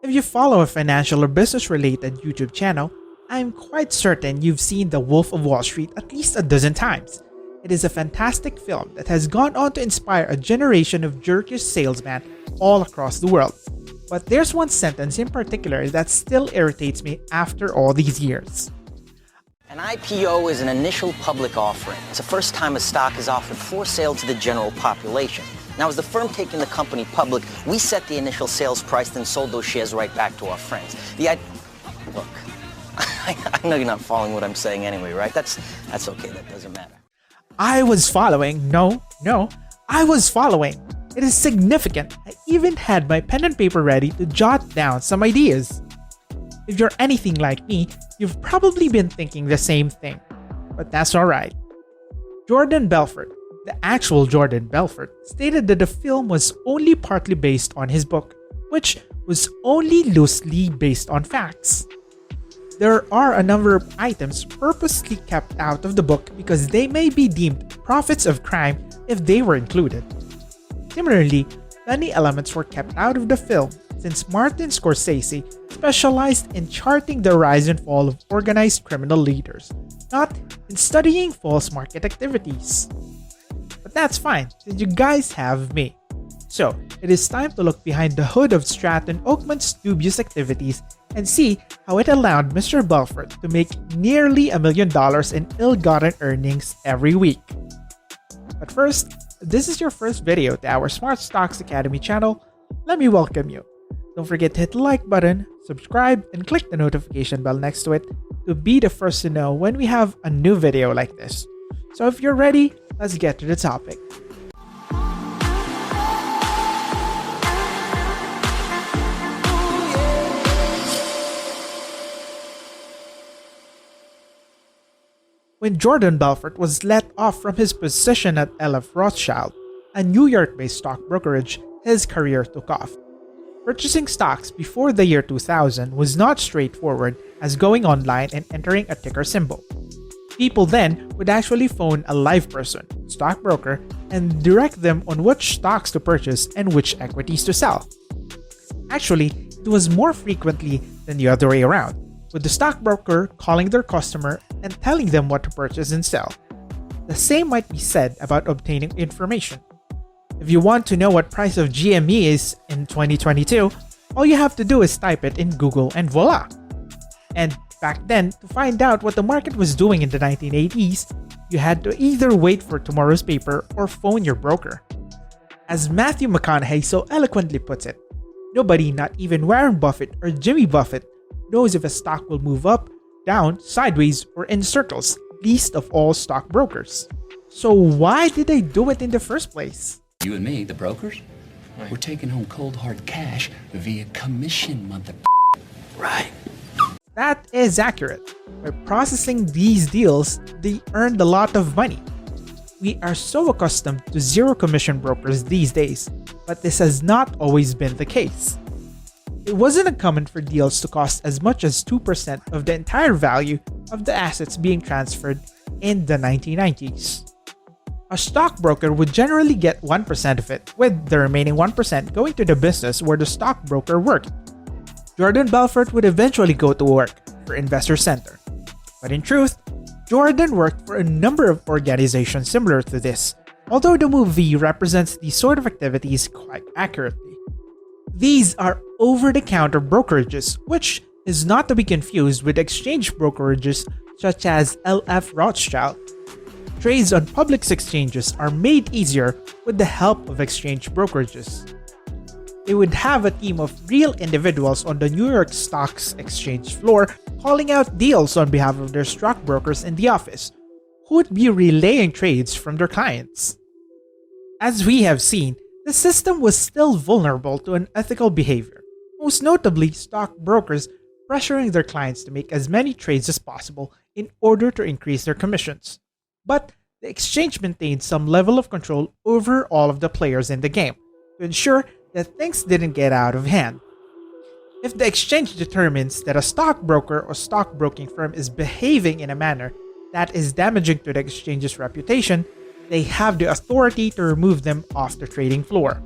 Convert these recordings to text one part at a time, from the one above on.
If you follow a financial or business related YouTube channel, I'm quite certain you've seen The Wolf of Wall Street at least a dozen times. It is a fantastic film that has gone on to inspire a generation of jerkish salesmen all across the world. But there's one sentence in particular that still irritates me after all these years. An IPO is an initial public offering. It's the first time a stock is offered for sale to the general population. Now, as the firm taking the company public, we set the initial sales price, then sold those shares right back to our friends. Look, I know you're not following what I'm saying anyway, right? That's okay, that doesn't matter. I was following. No, I was following. It is significant. I even had my pen and paper ready to jot down some ideas. If you're anything like me, you've probably been thinking the same thing. But that's alright. Jordan Belfort, the actual Jordan Belfort, stated that the film was only partly based on his book, which was only loosely based on facts. There are a number of items purposely kept out of the book because they may be deemed profits of crime if they were included. Similarly, many elements were kept out of the film since Martin Scorsese specialized in charting the rise and fall of organized criminal leaders, not in studying false market activities. But that's fine, since you guys have me. So, it is time to look behind the hood of Stratton Oakman's dubious activities and see how it allowed Mr. Belfort to make nearly $1 million in ill-gotten earnings every week. But first, if this is your first video to our Smart Stocks Academy channel, let me welcome you. Don't forget to hit the like button, subscribe, and click the notification bell next to it to be the first to know when we have a new video like this. So if you're ready, let's get to the topic. When Jordan Belfort was let off from his position at LF Rothschild, a New York-based stock brokerage, his career took off. Purchasing stocks before the year 2000 was not straightforward as going online and entering a ticker symbol. People then would actually phone a live person, stockbroker, and direct them on which stocks to purchase and which equities to sell. Actually, it was more frequently than the other way around, with the stockbroker calling their customer and telling them what to purchase and sell. The same might be said about obtaining information. If you want to know what price of GME is in 2022, all you have to do is type it in Google and voila! And back then, to find out what the market was doing in the 1980s, you had to either wait for tomorrow's paper or phone your broker. As Matthew McConaughey so eloquently puts it, nobody, not even Warren Buffett or Jimmy Buffett, knows if a stock will move up, down, sideways, or in circles, least of all stockbrokers. So why did they do it in the first place? You and me, the brokers, we're taking home cold hard cash via commission, mother. Right. That is accurate. By processing these deals, they earned a lot of money. We are so accustomed to zero commission brokers these days, but this has not always been the case. It wasn't uncommon for deals to cost as much as 2% of the entire value of the assets being transferred in the 1990s. A stockbroker would generally get 1% of it, with the remaining 1% going to the business where the stockbroker worked. Jordan Belfort would eventually go to work for Investor Center. But in truth, Jordan worked for a number of organizations similar to this, although the movie represents these sort of activities quite accurately. These are over-the-counter brokerages, which is not to be confused with exchange brokerages such as LF Rothschild. Trades on public exchanges are made easier with the help of exchange brokerages. They would have a team of real individuals on the New York Stock Exchange floor calling out deals on behalf of their stockbrokers in the office, who would be relaying trades from their clients. As we have seen, the system was still vulnerable to unethical behavior, most notably stockbrokers pressuring their clients to make as many trades as possible in order to increase their commissions. But the exchange maintained some level of control over all of the players in the game to ensure that things didn't get out of hand. If the exchange determines that a stockbroker or stockbroking firm is behaving in a manner that is damaging to the exchange's reputation, they have the authority to remove them off the trading floor.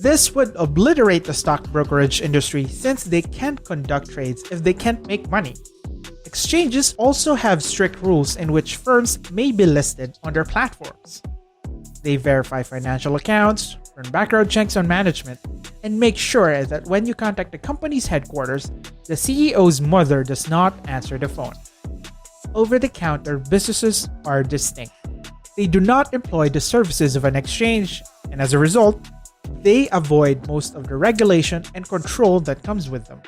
This would obliterate the stock brokerage industry since they can't conduct trades if they can't make money. Exchanges also have strict rules in which firms may be listed on their platforms. They verify financial accounts, run background checks on management, and make sure that when you contact the company's headquarters, the CEO's mother does not answer the phone. Over-the-counter businesses are distinct. They do not employ the services of an exchange, and as a result, they avoid most of the regulation and control that comes with them.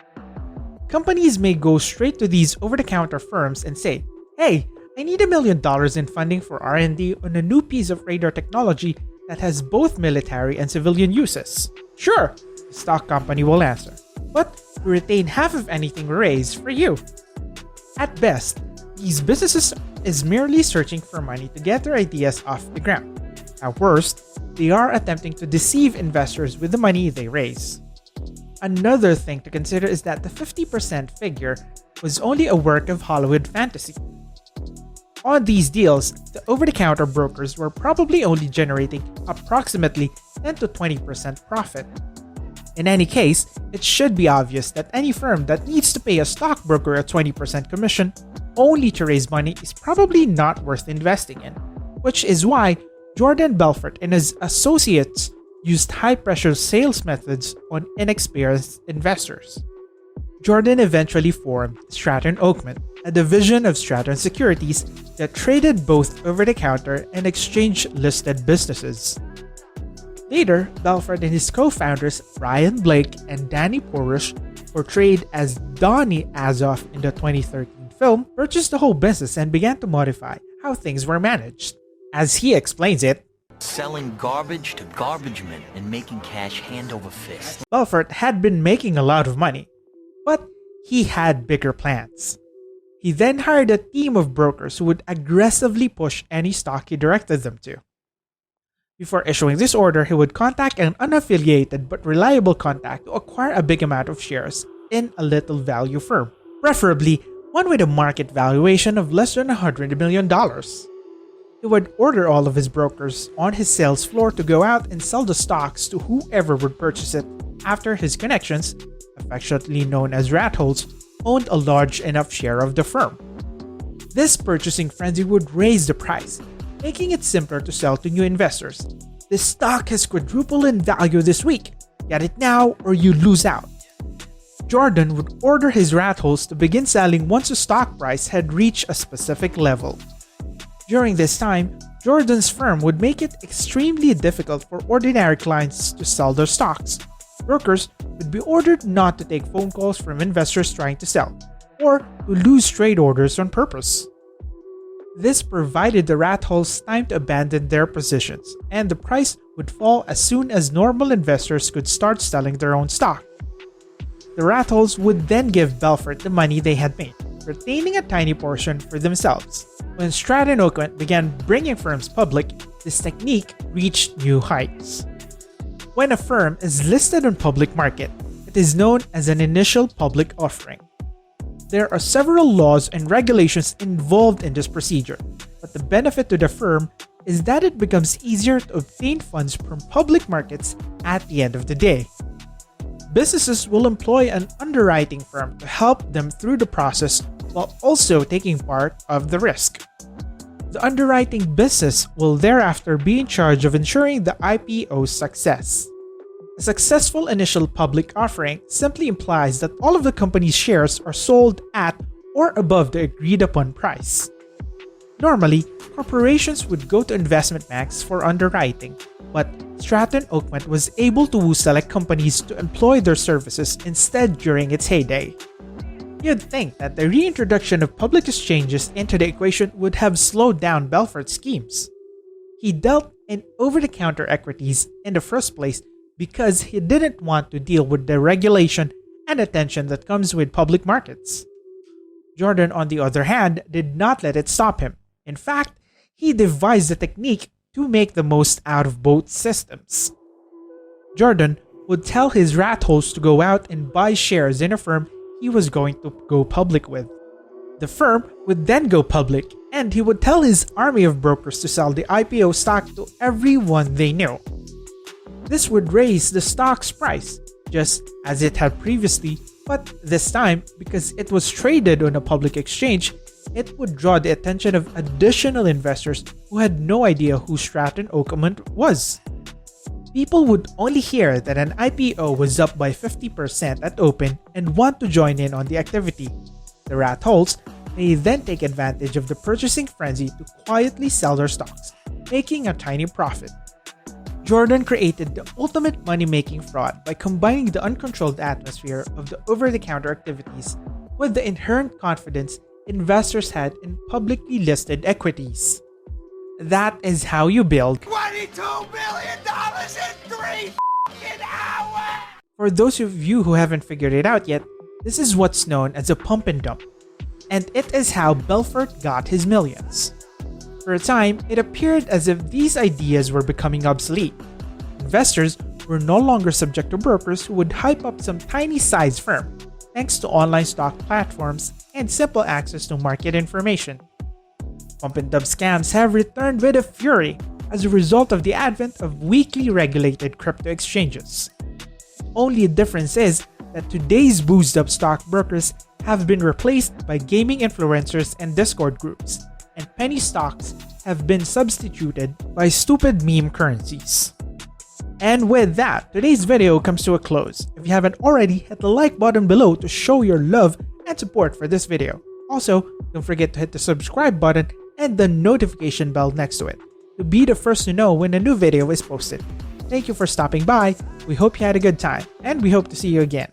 Companies may go straight to these over-the-counter firms and say, "Hey, I need $1 million in funding for R&D on a new piece of radar technology that has both military and civilian uses." "Sure," the stock company will answer, "but we retain half of anything raised for you." At best, these businesses is merely searching for money to get their ideas off the ground. At worst, they are attempting to deceive investors with the money they raise. Another thing to consider is that the 50% figure was only a work of Hollywood fantasy. On these deals, the over-the-counter brokers were probably only generating approximately 10 to 20% profit. In any case, it should be obvious that any firm that needs to pay a stockbroker a 20% commission only to raise money is probably not worth investing in, which is why Jordan Belfort and his associates used high-pressure sales methods on inexperienced investors. Jordan eventually formed Stratton Oakman, a division of Stratton Securities that traded both over-the-counter and exchange-listed businesses. Later, Belfort and his co-founders Brian Blake and Danny Porush, portrayed as Donnie Azoff in the 2013 film, purchased the whole business and began to modify how things were managed. As he explains it, selling garbage to garbage men and making cash hand over fist. Belfort had been making a lot of money, but he had bigger plans. He then hired a team of brokers who would aggressively push any stock he directed them to. Before issuing this order, he would contact an unaffiliated but reliable contact to acquire a big amount of shares in a little value firm, preferably one with a market valuation of less than $100 million. He would order all of his brokers on his sales floor to go out and sell the stocks to whoever would purchase it after his connections, affectionately known as rat holes, owned a large enough share of the firm. This purchasing frenzy would raise the price, making it simpler to sell to new investors. "This stock has quadrupled in value this week. Get it now or you lose out." Jordan would order his rat holes to begin selling once the stock price had reached a specific level. During this time, Jordan's firm would make it extremely difficult for ordinary clients to sell their stocks. Brokers would be ordered not to take phone calls from investors trying to sell, or to lose trade orders on purpose. This provided the rat holes time to abandon their positions, and the price would fall as soon as normal investors could start selling their own stock. The rat holes would then give Belfort the money they had made, retaining a tiny portion for themselves. When Stratton Oakman began bringing firms public, this technique reached new heights. When a firm is listed on public market, it is known as an initial public offering. There are several laws and regulations involved in this procedure, but the benefit to the firm is that it becomes easier to obtain funds from public markets at the end of the day. Businesses will employ an underwriting firm to help them through the process while also taking part of the risk. The underwriting business will thereafter be in charge of ensuring the IPO's success. A successful initial public offering simply implies that all of the company's shares are sold at or above the agreed upon price. Normally, corporations would go to investment banks for underwriting, but Stratton Oakman was able to woo select companies to employ their services instead during its heyday. You'd think that the reintroduction of public exchanges into the equation would have slowed down Belfort's schemes. He dealt in over-the-counter equities in the first place because he didn't want to deal with the regulation and attention that comes with public markets. Jordan, on the other hand, did not let it stop him. In fact, he devised a technique to make the most out of both systems. Jordan would tell his rat holes to go out and buy shares in a firm he was going to go public with. The firm would then go public, and he would tell his army of brokers to sell the IPO stock to everyone they knew. This would raise the stock's price, just as it had previously, but this time, because it was traded on a public exchange, it would draw the attention of additional investors who had no idea who Stratton Oakmont was. People would only hear that an IPO was up by 50% at open and want to join in on the activity. The rat holes may then take advantage of the purchasing frenzy to quietly sell their stocks, making a tiny profit. Jordan created the ultimate money-making fraud by combining the uncontrolled atmosphere of the over-the-counter activities with the inherent confidence investors had in publicly listed equities. That is how you build $22 million in 3 hours! For those of you who haven't figured it out yet, this is what's known as a pump and dump. And it is how Belfort got his millions. For a time, it appeared as if these ideas were becoming obsolete. Investors were no longer subject to brokers who would hype up some tiny-sized firm, thanks to online stock platforms and simple access to market information. Pump and dump scams have returned with a fury as a result of the advent of weakly regulated crypto exchanges. Only difference is that today's boozed-up stockbrokers have been replaced by gaming influencers and Discord groups, and penny stocks have been substituted by stupid meme currencies. And with that, today's video comes to a close. If you haven't already, hit the like button below to show your love and support for this video. Also, don't forget to hit the subscribe button and the notification bell next to it to be the first to know when a new video is posted. Thank you for stopping by, we hope you had a good time, and we hope to see you again.